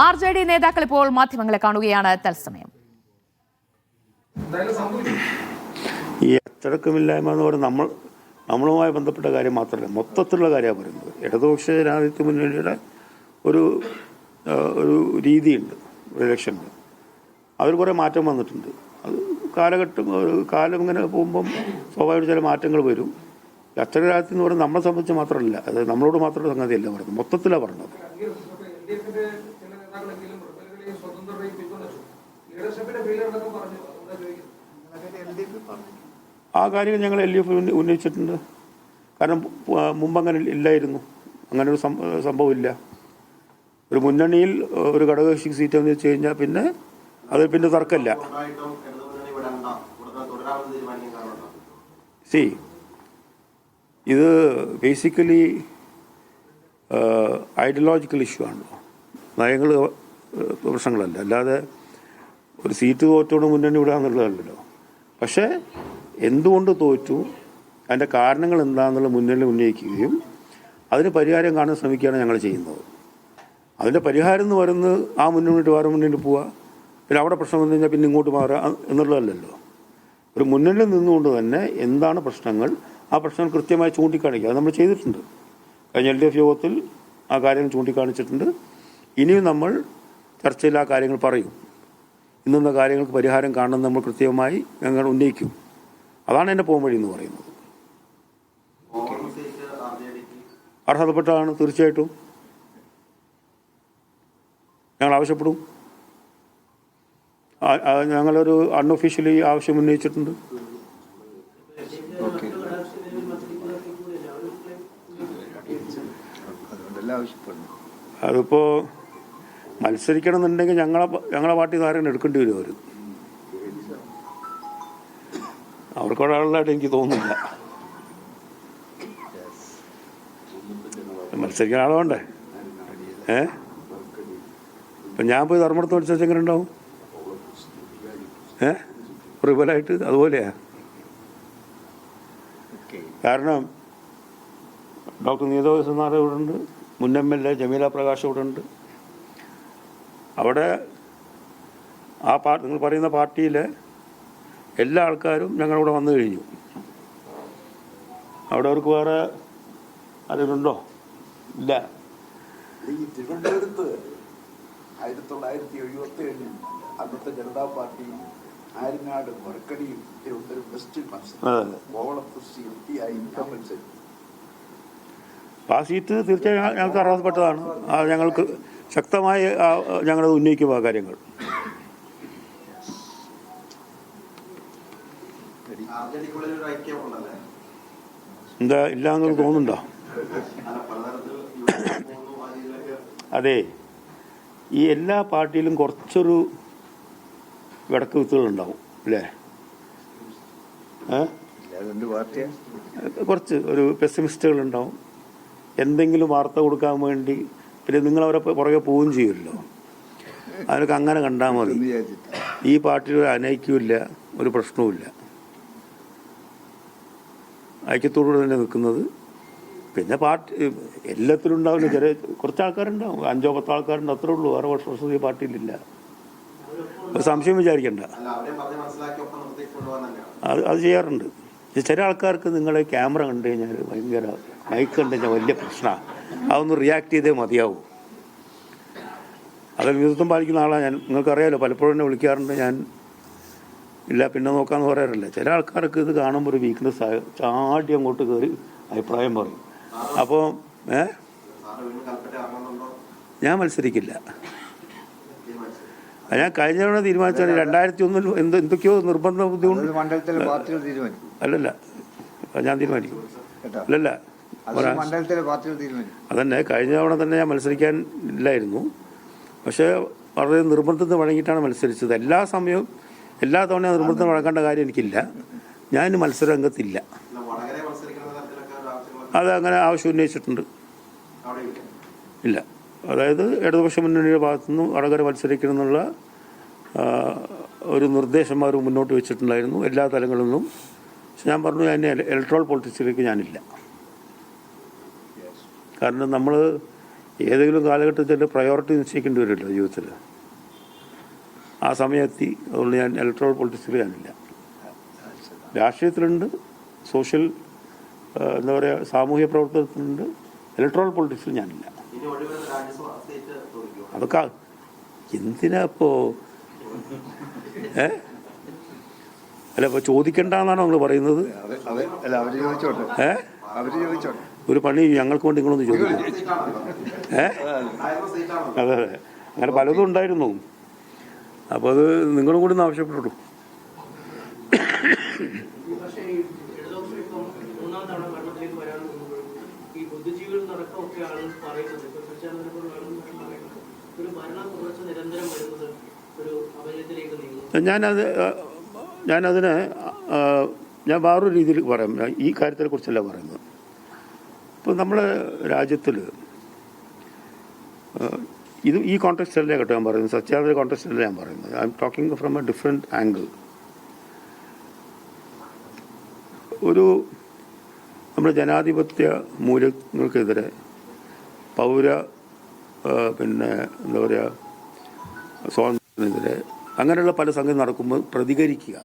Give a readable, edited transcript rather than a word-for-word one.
RJD നേതാക്കൾ ഇപ്പോൾ മാധ്യമങ്ങളെ കാണുകയാണ് തത്സമയം. ഈ അച്ചടക്കമില്ലായ്മ എന്ന് പറയുന്നത് നമ്മളുമായി ബന്ധപ്പെട്ട കാര്യം മാത്രമല്ല, മൊത്തത്തിലുള്ള കാര്യമാണ് പറയുന്നത്. ഇടതുപക്ഷ ജനാധിപത്യ മുന്നണിയുടെ ഒരു രീതിയുണ്ട്, ഒരു ഇലക്ഷനിൽ അതിൽ കുറേ മാറ്റം വന്നിട്ടുണ്ട്. അത് കാലം ഇങ്ങനെ പോകുമ്പം സ്വാഭാവികമായിട്ട് ചില മാറ്റങ്ങൾ വരും. അച്ചടക്കരാജ്യത്ത് എന്ന് പറയുന്നത് നമ്മളെ സംബന്ധിച്ച് മാത്രമല്ല, അത് നമ്മളോട് മാത്രമുള്ള സംഗതിയല്ല പറയുന്നത്, മൊത്തത്തിലാണ് പറഞ്ഞത്. ആ കാര്യങ്ങൾ ഞങ്ങൾ LDF ഉന്നയിച്ചിട്ടുണ്ട്. കാരണം മുമ്പ് അങ്ങനെ ഇല്ലായിരുന്നു, അങ്ങനെ ഒരു സംഭവം ഇല്ല. ഒരു മുന്നണിയിൽ ഒരു ഘടകകക്ഷി സീറ്റ് എന്ന് വെച്ച് കഴിഞ്ഞാൽ പിന്നെ അത് പിന്നെ തർക്കമില്ല. ഇത് ബേസിക്കലി ഐഡിയോളജിക്കൽ ഇഷ്യൂ ആണല്ലോ, നയങ്ങൾ പ്രശ്നങ്ങളല്ല, അല്ലാതെ ഒരു സീറ്റ് തോറ്റോട് മുന്നണി വിടുക എന്നുള്ളതല്ലല്ലോ. പക്ഷേ എന്തുകൊണ്ട് തോറ്റു, അതിൻ്റെ കാരണങ്ങൾ എന്താണെന്നുള്ള മുന്നണി ഉന്നയിക്കുകയും അതിന് പരിഹാരം കാണാൻ ശ്രമിക്കുകയാണ് ഞങ്ങൾ ചെയ്യുന്നത്. അതിൻ്റെ പരിഹാരം എന്ന് പറയുന്നത് ആ മുന്നണിയിട്ട് വേറെ മുന്നണിയിൽ പോവുക, പിന്നെ അവിടെ പ്രശ്നം വന്നു കഴിഞ്ഞാൽ പിന്നെ ഇങ്ങോട്ട് മാറുക എന്നുള്ളതല്ലല്ലോ. ഒരു മുന്നണിയിൽ നിന്നുകൊണ്ട് തന്നെ എന്താണ് പ്രശ്നങ്ങൾ, ആ പ്രശ്നങ്ങൾ കൃത്യമായി ചൂണ്ടിക്കാണിക്കുക. അത് നമ്മൾ ചെയ്തിട്ടുണ്ട്. കഴിഞ്ഞ LDF യോഗത്തിൽ ആ കാര്യങ്ങൾ ചൂണ്ടിക്കാണിച്ചിട്ടുണ്ട്. ഇനിയും നമ്മൾ ചർച്ചയിൽ ആ കാര്യങ്ങൾ പറയും. ഇന്നുന്ന കാര്യങ്ങൾക്ക് പരിഹാരം കാണുന്നത് നമ്മൾ കൃത്യമായി ഞങ്ങൾ ഉന്നയിക്കും. അതാണ് എൻ്റെ പോംവഴി എന്ന് പറയുന്നത്. അർഹതപ്പെട്ടതാണ്, തീർച്ചയായിട്ടും ഞങ്ങൾ ആവശ്യപ്പെടും. ഞങ്ങളൊരു അൺഒഫീഷ്യലി ആവശ്യം ഉന്നയിച്ചിട്ടുണ്ട്. അതിപ്പോൾ മത്സരിക്കണം എന്നുണ്ടെങ്കിൽ ഞങ്ങളെ പാർട്ടി ധാരണ എടുക്കേണ്ടി വരും. അവർക്കൊരാളായിട്ട് എനിക്ക് തോന്നുന്നില്ല. മത്സരിക്കാൻ ആളെ വേണ്ടേ? ഇപ്പം ഞാൻ പോയി ധർമ്മടത്ത് മത്സരിച്ച് എങ്ങനെ ഉണ്ടാവും? റിബലായിട്ട് അതുപോലെയാ. കാരണം ഡോക്ടർ നീത വസനാഥ് ഇവിടെ ഉണ്ട്, മുൻ MLA ജമീല പ്രകാശ് ഇവിടെ ഉണ്ട്. അവിടെ നിങ്ങൾ പറയുന്ന പാർട്ടിയിലെ എല്ലാ ആൾക്കാരും ഞങ്ങളിവിടെ വന്നു കഴിഞ്ഞു. അവിടെ അവർക്ക് വേറെ ആരെങ്കിലുണ്ടോ? ഇല്ല. ഈ തിരുവനന്തപുരത്ത് 1977 അന്നത്തെ ജനതാ പാർട്ടി ആര്യനാട് മറക്കടിയും തിരുവനന്തപുരം വെസ്റ്റിൽ മത്സരം കോവളത്ത് CPI മത്സരം. ആ സീറ്റ് തീർച്ചയായും ഞങ്ങൾക്ക് അർഹതപ്പെട്ടതാണ്. ഞങ്ങൾക്ക് ശക്തമായി ഞങ്ങളത് ഉന്നയിക്കും ആ കാര്യങ്ങൾ. എന്താ ഇല്ല എന്നൊരു തോന്നുന്നുണ്ടോ? അതെ, ഈ എല്ലാ പാർട്ടിയിലും കുറച്ചൊരു വിടക്ക് വിത്തുകളുണ്ടാവും അല്ലേ? കുറച്ച് ഒരു പെസിമിസ്റ്റുകളുണ്ടാവും. എന്തെങ്കിലും വാർത്ത കൊടുക്കാൻ വേണ്ടി പിന്നെ നിങ്ങളവരെ പുറകെ പോവുകയും ചെയ്യുമല്ലോ. അതിനൊക്കെ അങ്ങനെ കണ്ടാൽ മതി. ഈ പാർട്ടിയിൽ ഒരു അനൈക്യമില്ല, ഒരു പ്രശ്നവുമില്ല. ഐക്യത്തോടുകൂടി തന്നെ നിൽക്കുന്നത്. പിന്നെ പാർട്ടി എല്ലാത്തിലും ഉണ്ടാവില്ല, ചെറിയ കുറച്ച് ആൾക്കാരുണ്ടാവും, 5-10 ആൾക്കാരുണ്ട്, അത്രേ ഉള്ളൂ. വേറെ വർഷം ഈ പാർട്ടിയിലില്ല. സംശയം വിചാരിക്കണ്ട, അത് ചെയ്യാറുണ്ട്. ചില ആൾക്കാർക്ക് നിങ്ങളെ ക്യാമറ കണ്ടു കഴിഞ്ഞാൽ ഭയങ്കര, മൈക്ക് കണ്ടു കഴിഞ്ഞാൽ വലിയ പ്രശ്നമാണ്. അതൊന്ന് റിയാക്ട് ചെയ്തേ മതിയാവും. അതിൽ നേതൃത്വം പാലിക്കുന്ന ആളാണ് ഞാൻ. നിങ്ങൾക്കറിയാമല്ലോ, പലപ്പോഴും എന്നെ വിളിക്കാറുണ്ട്. ഞാൻ ഇല്ല പിന്നെ നോക്കാമെന്ന് പറയാറില്ല. ചില ആൾക്കാർക്ക് ഇത് കാണുമ്പോൾ ഒരു വീക്ക്നെസ് ആയി ചാടി അങ്ങോട്ട് കയറി അഭിപ്രായം പറയും. അപ്പോൾ ഞാൻ മത്സരിക്കില്ല. ഞാൻ കഴിഞ്ഞ തവണ തീരുമാനിച്ചാൽ 2001 എന്തൊക്കെയോ നിർബന്ധ ബുദ്ധിമുട്ട് അല്ലല്ല, ഞാൻ തീരുമാനിക്കും. അല്ലല്ല, അതന്നെ കഴിഞ്ഞ തവണ തന്നെ ഞാൻ മത്സരിക്കാൻ ഇല്ലായിരുന്നു. പക്ഷേ വളരെ നിർബന്ധത്തിന് വഴങ്ങിയിട്ടാണ് മത്സരിച്ചത്. എല്ലാ സമയവും എല്ലാ തവണയും നിർബന്ധം വഴങ്ങേണ്ട കാര്യം എനിക്കില്ല. ഞാൻ മത്സരരംഗത്തില്ല. അതങ്ങനെ ആവശ്യം ഉന്നയിച്ചിട്ടുണ്ട്. ഇല്ല, അതായത് ഇടതുപക്ഷ മുന്നണിയുടെ ഭാഗത്തുനിന്നും വടകര മത്സരിക്കണം എന്നുള്ള ഒരു നിർദ്ദേശം അവർ മുന്നോട്ട് വെച്ചിട്ടുണ്ടായിരുന്നു എല്ലാ തലങ്ങളിൽ നിന്നും. പക്ഷെ ഞാൻ പറഞ്ഞു, ഞാൻ ഇലക്ട്രൽ പൊളിറ്റിക്സിലേക്ക് ഞാനില്ല. കാരണം നമ്മൾ ഏതെങ്കിലും കാലഘട്ടത്തിൽ പ്രയോറിറ്റി നിശ്ചയിക്കേണ്ടി വരുമല്ലോ ജീവിതത്തിൽ. ആ സമയത്തി. അതുകൊണ്ട് ഞാൻ ഇലക്ട്രൽ പൊളിറ്റിക്സിൽ ഞാനില്ല. രാഷ്ട്രീയത്തിലുണ്ട്, സോഷ്യൽ എന്താ പറയുക, സാമൂഹ്യ പ്രവർത്തനത്തിലുണ്ട്. ഇലക്ട്രൽ പൊളിറ്റിക്സിൽ ഞാനില്ല. അതൊക്കെ എന്തിനാ ഇപ്പോൾ അല്ല ഇപ്പോൾ ചോദിക്കണ്ടെന്നാണോ നിങ്ങൾ പറയുന്നത്? ഒരു പണി ഞങ്ങൾക്ക് വേണ്ടി നിങ്ങളൊന്ന് ചോദിക്കും. അതെ അതെ, അങ്ങനെ പലതും ഉണ്ടായിരുന്നു. അപ്പോൾ അത് നിങ്ങളും കൂടി ഒന്ന് ആവശ്യപ്പെട്ടുള്ളൂ. ഞാനതിനെ ഞാൻ വേറൊരു രീതിയിൽ പറയാം. ഈ കാര്യത്തിനെ കുറിച്ചല്ല പറയുന്നത്. ഇപ്പോൾ നമ്മളെ രാജ്യത്തിൽ ഈ കോൺടെക്സ്റ്റല്ലേ കേട്ടോ ഞാൻ പറയുന്നത്, സത്യാഗ്രഹ കോൺടെക്സ്റ്റല്ല ഞാൻ പറയുന്നത്. I am talking from A different angle. നമ്മുടെ ജനാധിപത്യ മൂല്യങ്ങൾക്കെതിരെ പിന്നെ എന്താ പറയുക, സ്വാതന്ത്ര്യത്തിനെതിരെ അങ്ങനെയുള്ള പല സംഗതി നടക്കുമ്പോൾ പ്രതികരിക്കുക.